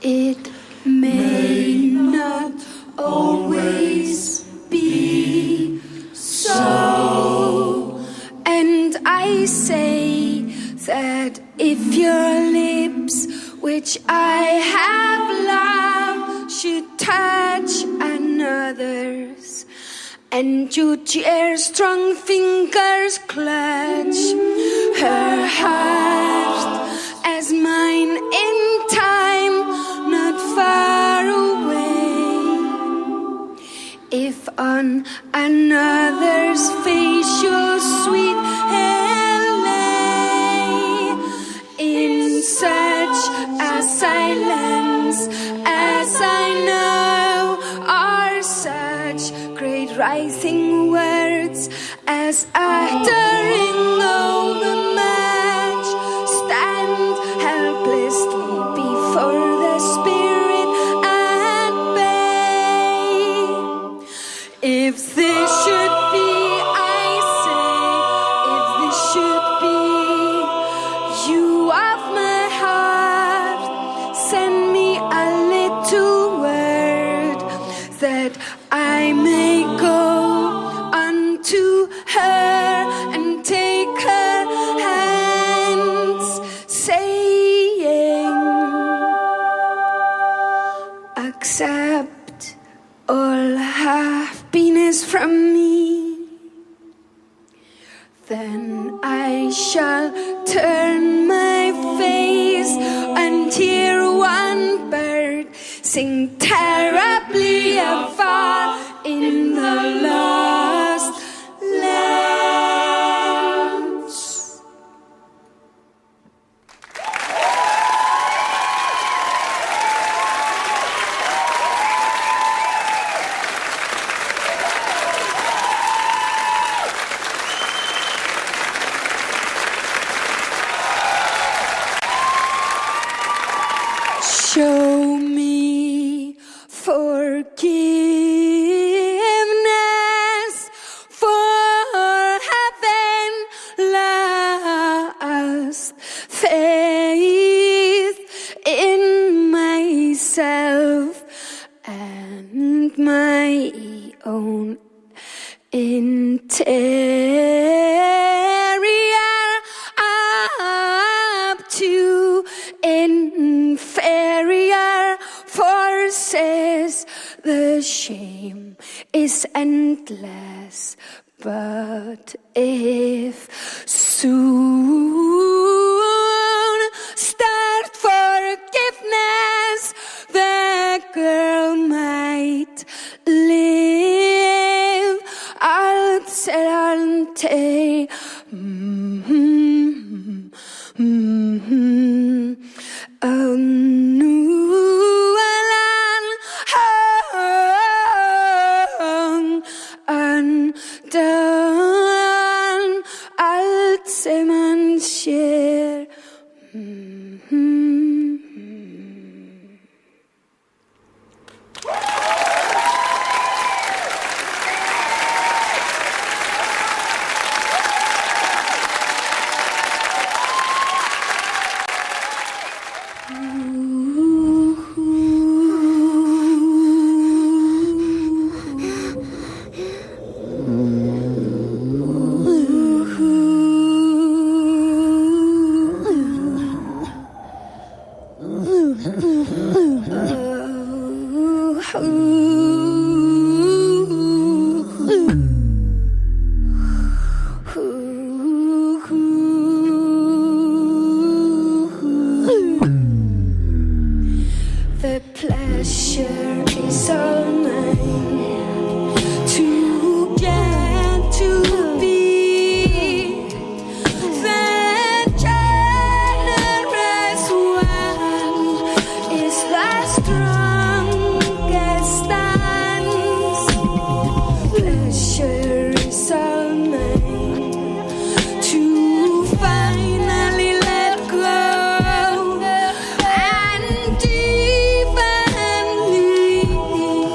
It may not always be so. And I say that if your lips, which I have loved, should touch another's, and your dear strong fingers clutch her heart as mine in time, not far away. If on another's face your sweet hair lay, in such a silence as I know are such great rising words as uttering of the match stand helplessly before the spirit at bay. If this should be, I say, if this should be you of my heart, send me a little word that I may go unto her and take her hands, saying, accept all happiness from me. Then I shall turn my face and hear one bird sing terribly afar in the lost lands. Show me forgiveness for having lost faith in myself and my own interior up to inferior forces. The shame is endless, but if soon start forgiveness, the girl might live alternate. Undone, Alzheimer's. The pleasure is all mine to get to be the generous one is the strongest stance. Pleasure is all mine to finally let go and even leave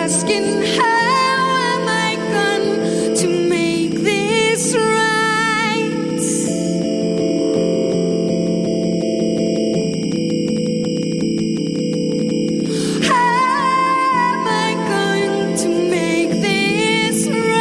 asking how am I going to make this right? How am I going to make this right?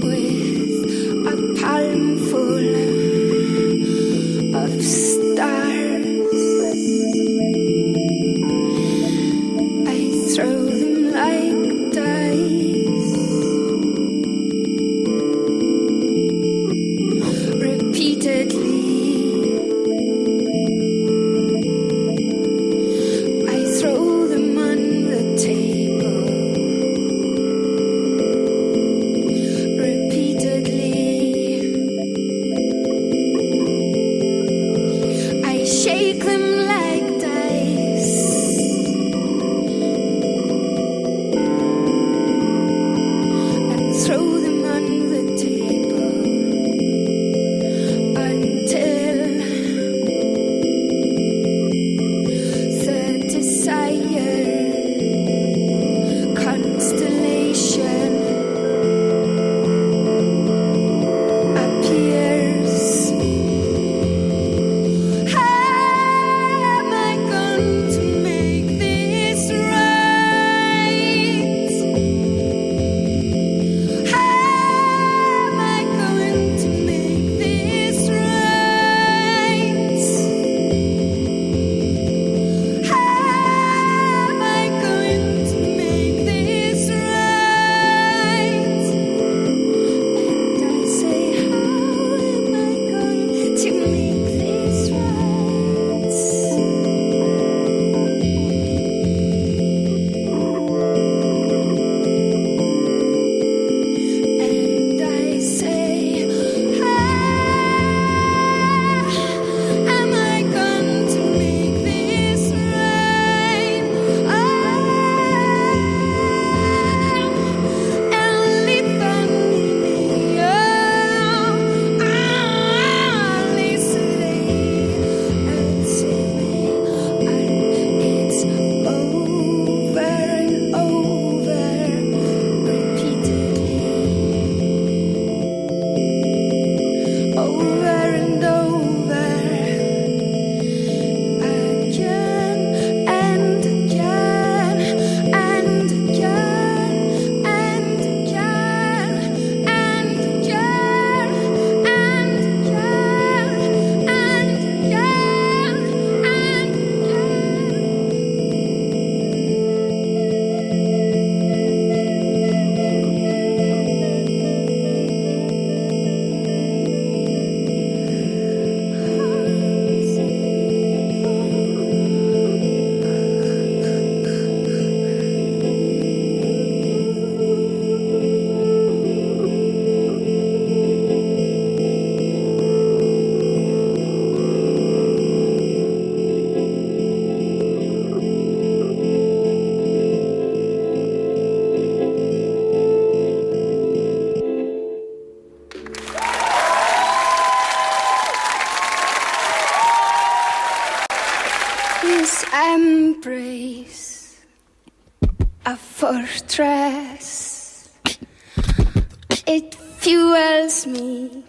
With a palm full of stars, I throw them like dice, repeatedly. I throw them on the table, repeatedly. I shake them like dice, and throw them on the table until the desired constellation appears. How am I going to make this right? How am I going to make this right? How am I going to make this right? And I say, how am I going to make this right? And I say, how am I going to make this right? It's over and over, repeatedly, over and over, again and again and again and again and again and again and again and This embrace, a fortress, it fuels me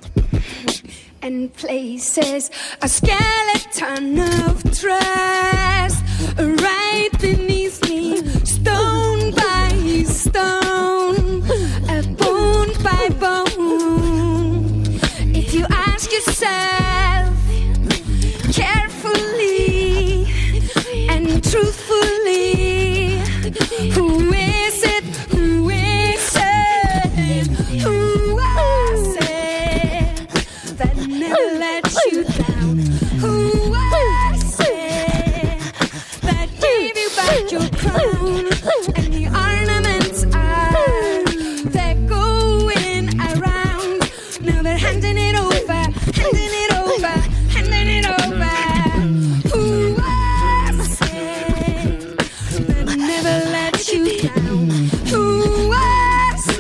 and places a skeleton of trust right beneath me, stone by stone, bone by bone. If you ask yourself carefully and truthfully, who is it? Who is it? Who was it that never let you down? Who was it that gave you back your crown? And the ornaments are, they're going around. Now they're handing it over, handing it over, handing it over. Who was it that never let you down? Who was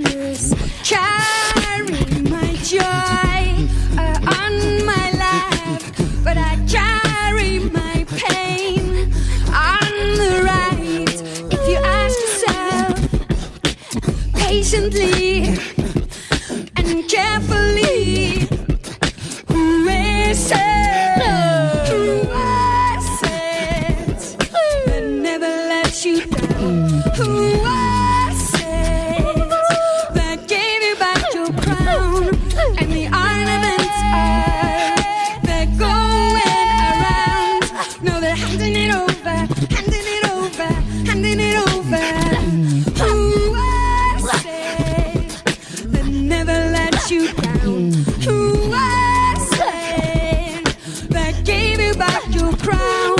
darkness. Carry my joy on my lap, but I carry my pain on the right. If you ask yourself patiently and carefully, who is it? Who was it that never let you down? Who was it that gave you back your crown? And the ornaments are, they're going around. No, they're handing it over, handing it over, handing it over. Who was it that never let you down? Who was it that gave you back your crown?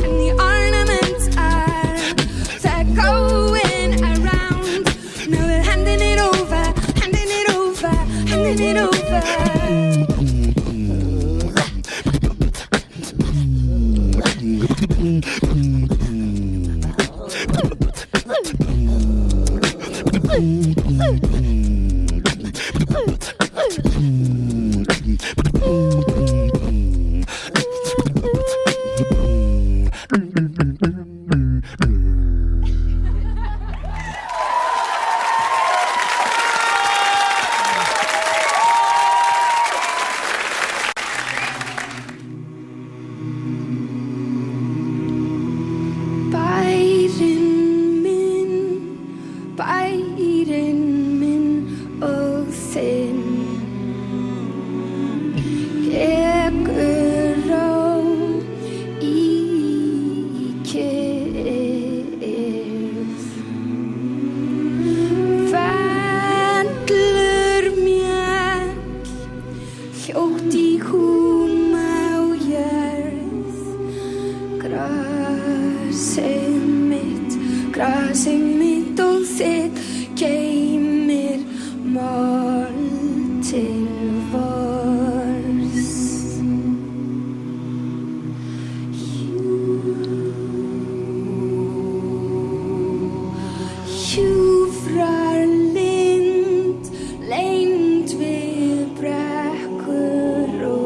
And the ornaments are, they're going around. Now they're handing it over, handing it over, handing it over. Bærin minn og þinn vökuró í kyrrð. Fellur mjöll hljótt í húma og jörð. Grasið mitt og þitt geymir mold til vors. Hjúfrar lind lengd við brekkuró.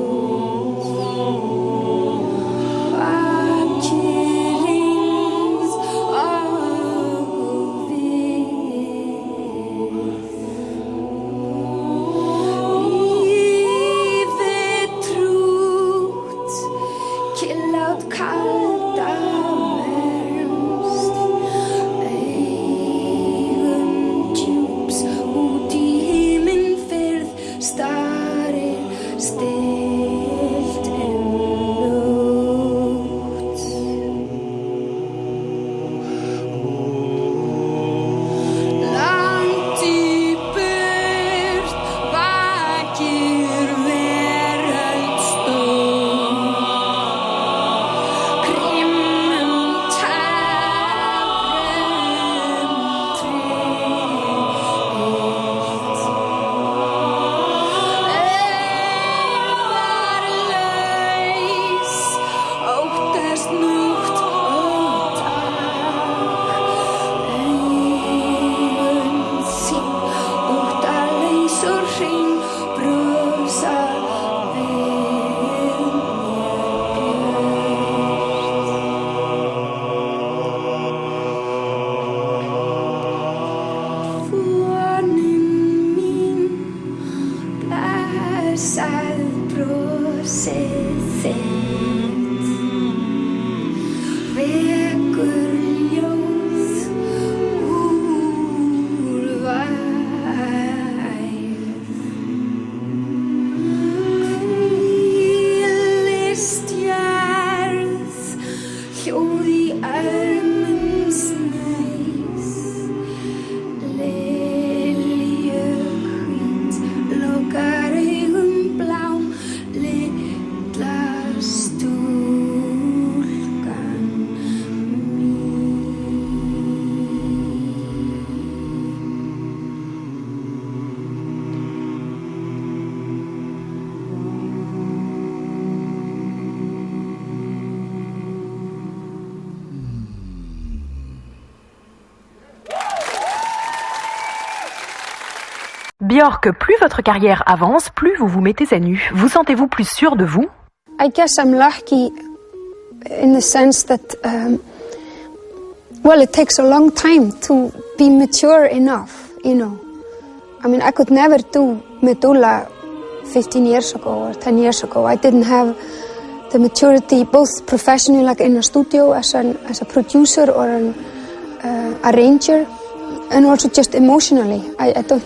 Björk, plus votre carrière avance, plus vous vous mettez à nu. Vous sentez-vous plus sûr de vous? I guess I'm lucky in the sense that, well, it takes a long time to be mature enough, you know. I mean, I could never do medúlla 15 years ago or 10 years ago. I didn't have the maturity, both professionally, like in a studio as a producer or an arranger, and also just emotionally. I don't,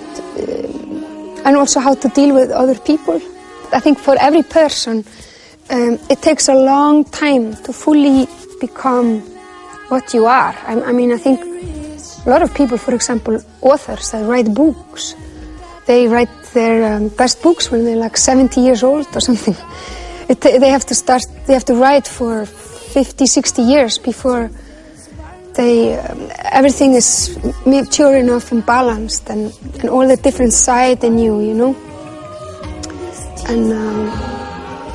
and also how to deal with other people. I think for every person, it takes a long time to fully become what you are. I mean, I think a lot of people, for example, authors that write books, they write their best books when they're like 70 years old or something. They have to write for 50, 60 years before everything is mature enough and balanced and all the different side in you know. And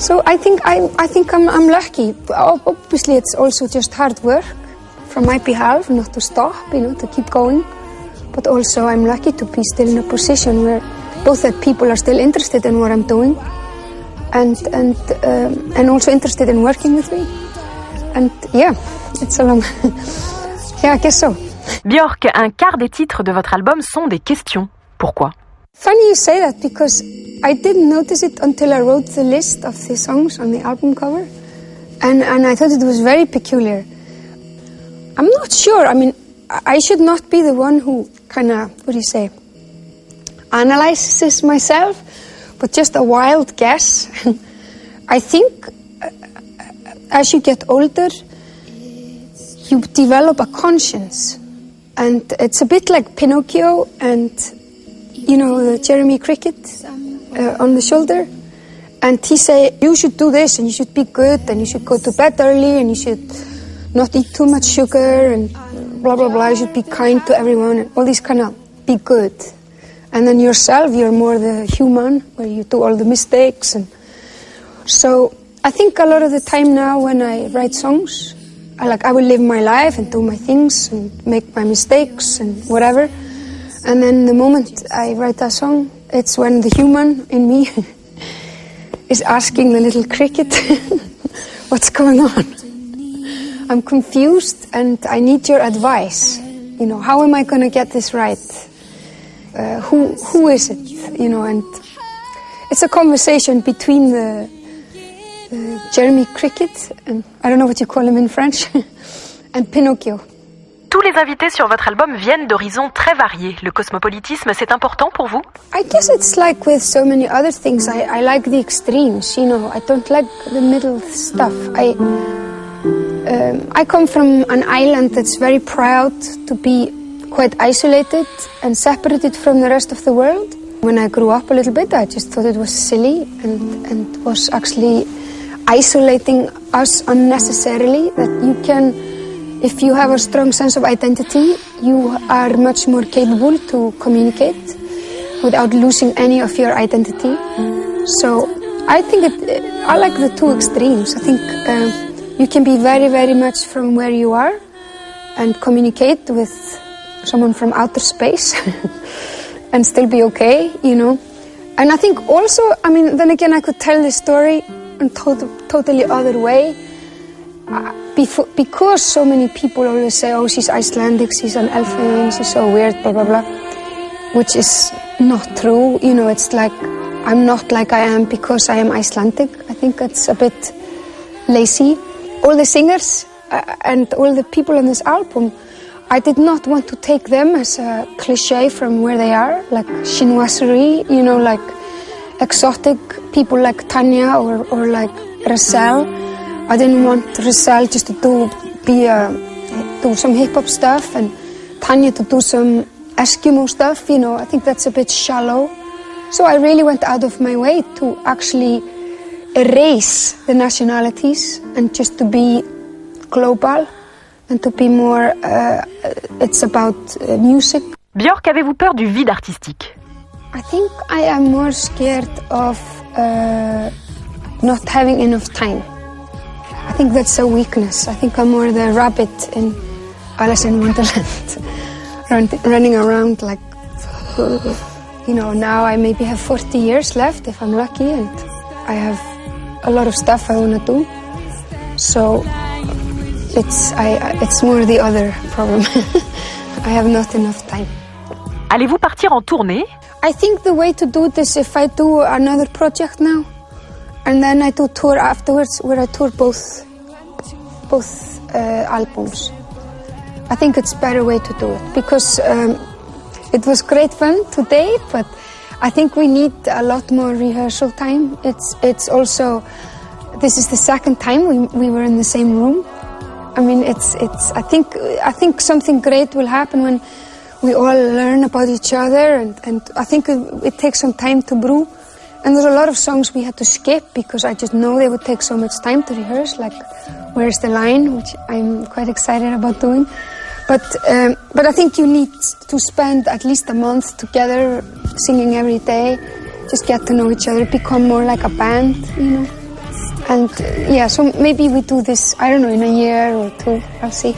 so I think I'm lucky. Obviously, it's also just hard work from my behalf, not to stop, you know, to keep going. But also, I'm lucky to be still in a position where both that people are still interested in what I'm doing, and also interested in working with me. And yeah, it's a long. Yeah, I guess so. Björk, un quart des titres de votre album sont des questions. Pourquoi? Funny you say that, because I didn't notice it until I wrote the list of the songs on the album cover, and I thought it was very peculiar. I'm not sure. I mean, I should not be the one who kind of, what do you say, analyzes myself, but just a wild guess. I think as you get older, you develop a conscience, and it's a bit like Pinocchio and, you know, the Jeremy Cricket on the shoulder, and he say, you should do this, and you should be good, and you should go to bed early, and you should not eat too much sugar, and blah blah blah, you should be kind to everyone, and all these kind of be good. And then yourself, you're more the human, where you do all the mistakes. And so I think a lot of the time now when I write songs, I will live my life and do my things and make my mistakes and whatever. And then the moment I write a song, it's when the human in me is asking the little cricket, what's going on? I'm confused and I need your advice. You know, how am I going to get this right? Who is it? You know, and it's a conversation between the Jeremy Cricket, and I don't know what you call him in French, and Pinocchio. Tous les invités sur votre album viennent d'horizons très variés. Le cosmopolitisme, c'est important pour vous? I guess it's like with so many other things. I like the extremes, you know. I don't like the middle stuff. I come from an island that's very proud to be quite isolated and separated from the rest of the world. When I grew up a little bit, I just thought it was silly and was actually isolating us unnecessarily. That you can, if you have a strong sense of identity, you are much more capable to communicate without losing any of your identity. So I think I like the two extremes. I think you can be very, very much from where you are and communicate with someone from outer space and still be okay, you know. And I think also, I mean, then again, I could tell this story in totally other way. Because so many people always say, oh, she's Icelandic, she's an elfin, she's so weird, blah, blah, blah. Which is not true, you know, it's like, I'm not like I am because I am Icelandic. I think that's a bit lazy. All the singers and all the people on this album, I did not want to take them as a cliche from where they are, like chinoiserie, you know, like exotic people like Tanya or like Roselle. I didn't want Roselle just to do some hip-hop stuff and Tanya to do some Eskimo stuff, you know. I think that's a bit shallow. So I really went out of my way to actually erase the nationalities and just to be global and to be more, it's about music. Björk, avez-vous peur du vide artistique? I think I am more scared of not having enough time. I think that's a weakness. I think I'm more the rabbit in Alice in Wonderland, running around like, you know, now I maybe have 40 years left if I'm lucky, and I have a lot of stuff I want to do. So it's more the other problem. I have not enough time. Allez-vous partir en tournée? I think the way to do this, if I do another project now, and then I do tour afterwards, where I tour both albums. I think it's a better way to do it, because it was great fun today, but I think we need a lot more rehearsal time. It's also, this is the second time we were in the same room. I mean, I think something great will happen when we all learn about each other, and I think it takes some time to brew. And there's a lot of songs we had to skip because I just know they would take so much time to rehearse, like Where's the Line, which I'm quite excited about doing. But I think you need to spend at least a month together singing every day, just get to know each other, become more like a band, you know. And yeah, so maybe we do this, I don't know, in a year or two, I'll see.